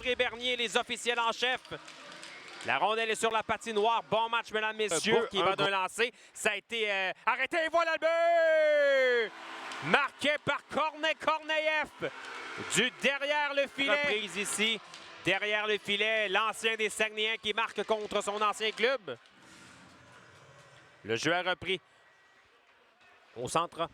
André Bernier, les officiels en chef. La rondelle est sur la patinoire. Bon match, mesdames, messieurs. Qui va d'un lancer. Ça a été arrêté. Et voilà le but! Marqué par Korneyev du derrière le filet. Reprise ici, derrière le filet. L'ancien des Saguenayens qui marque contre son ancien club. Le jeu a repris. Au centre.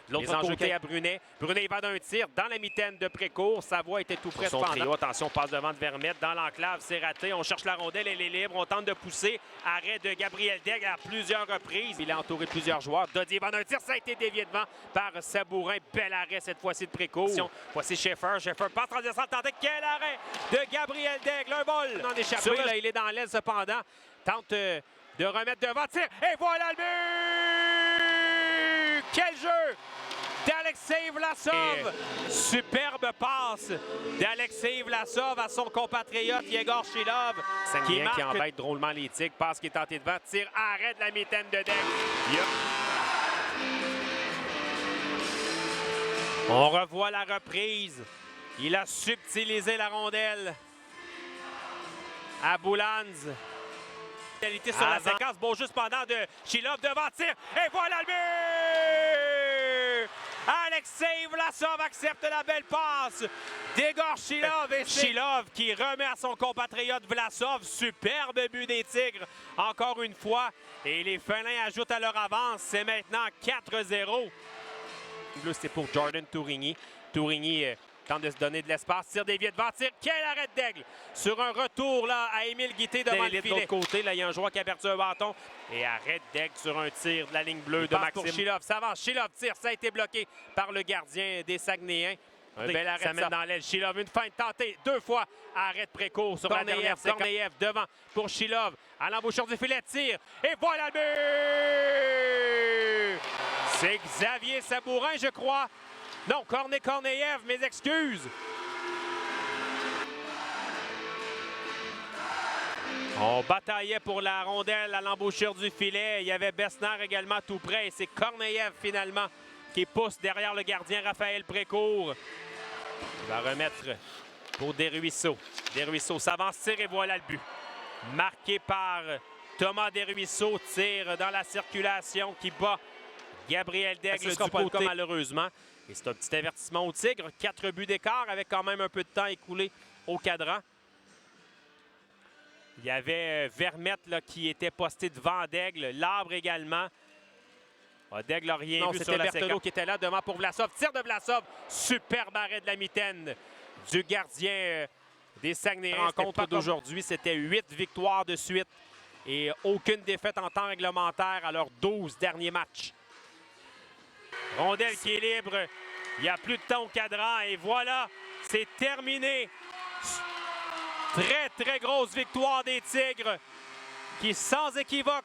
Les enjeux à Brunet. Brunet va d'un tir dans la mitaine de Précourt. Savoie était tout près de son trio. Attention, passe devant de Vermette. Dans l'enclave, c'est raté. On cherche la rondelle, elle est libre. On tente de pousser. Arrêt de Gabriel Daigle à plusieurs reprises. Il a entouré de plusieurs joueurs. Dodier va d'un tir. Ça a été dévié devant par Sabourin. Bel arrêt cette fois-ci de Précourt. Voici Schaeffer. Schaeffer passe transversale. Tenté. Quel arrêt de Gabriel Daigle. Un vol. Non échappé. Là, il est dans l'aile cependant. Tente de remettre devant. Tir. Et voilà le but! Quel jeu! D'Alexei Vlasov. Superbe passe d'Alexei Vlasov à son compatriote Yegor Shilov. Qui embête drôlement les Tigres. Passe qui est tenté devant. Tire, arrêt de la mitaine de Daigle. On revoit la reprise. Il a subtilisé la rondelle. À Boulans. Sur la séquence. Bon jeu cependant de Shilov devant. Tire. Et voilà le but! Alexei Vlasov accepte la belle passe d'Yegor Shilov et Shilov qui remet à son compatriote Vlasov. Superbe but des Tigres encore une fois. Et les Félins ajoutent à leur avance. C'est maintenant 4-0. C'est pour Jordan Tourigny. Tourigny tente de se donner de l'espace. Tire dévié devant. Tire. Quel arrêt de Daigle sur un retour là à Émile Guité devant le filet. De l'autre côté, là, il y a un joueur qui a perdu un bâton. Et arrêt de Daigle sur un tir de la ligne bleue de Maxime. Pour Shilov. Ça avance. Shilov tire. Ça a été bloqué par le gardien des Saguenayens. Un bel arrêt. Ça met dans l'aile. Shilov, une feinte tentée. Deux fois. Arrêt de Précourt sur la dernière. Korneyev devant pour Shilov. À l'embouchure du filet. Tire. Et voilà le but! C'est Xavier Sabourin, je crois. Non, Korneyev, mes excuses. On bataillait pour la rondelle à l'embouchure du filet. Il y avait Besnard également tout près. Et c'est Korneyev finalement qui pousse derrière le gardien Raphaël Précourt. Il va remettre pour Desruisseaux. Desruisseaux s'avance, tire et voilà le but. Marqué par Thomas Desruisseaux, tire dans la circulation qui bat Gabriel Daigle du côté malheureusement. Et c'est un petit avertissement au Tigre. 4 buts d'écart avec quand même un peu de temps écoulé au cadran. Il y avait Vermette là, qui était posté devant Daigle. L'arbre également. Daigle n'a rien vu sur la séquence. C'était Berthelot qui était là devant pour Vlasov. Tir de Vlasov. Superbe arrêt de la mitaine du gardien des Saguenayens. Rencontre d'aujourd'hui, c'était 8 victoires de suite. Et aucune défaite en temps réglementaire à leurs 12 derniers matchs. Rondelle qui est libre. Il n'y a plus de temps au cadran. Et voilà, c'est terminé. Très, très grosse victoire des Tigres qui, sans équivoque,